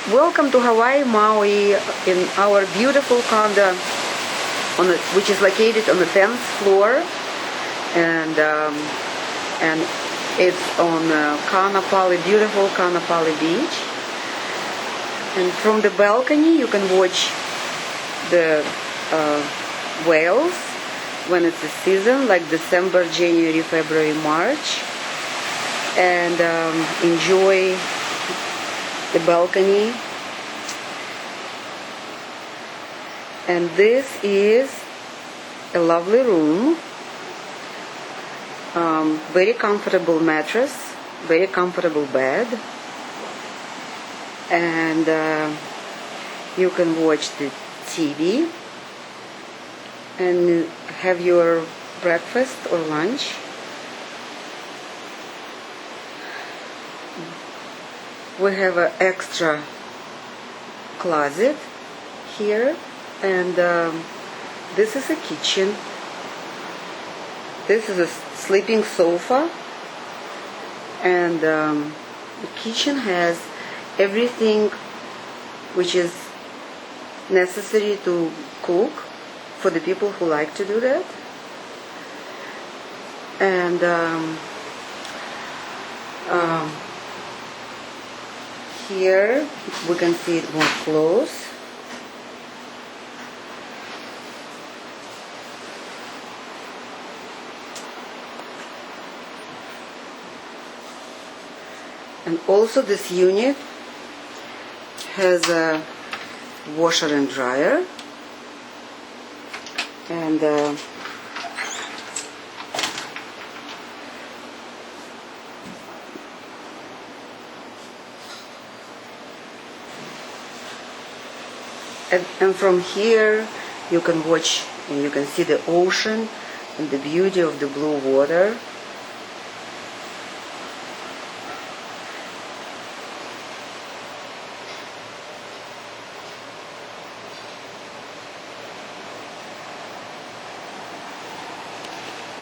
Welcome to Hawaii, Maui, in our beautiful condo, which is located on the 10th floor, and it's on beautiful Kaanapali Beach. And from the balcony, you can watch the whales when it's the season, like December, January, February, March, and enjoy the balcony. And this is a lovely room, very comfortable mattress, very comfortable bed, and you can watch the TV and have your breakfast or lunch. We have an extra closet here, and this is a kitchen. This is a sleeping sofa, and the kitchen has everything which is necessary to cook for the people who like to do that. And here we can see it more close. And also this unit has a washer and dryer, and and from here you can watch and you can see the ocean and the beauty of the blue water.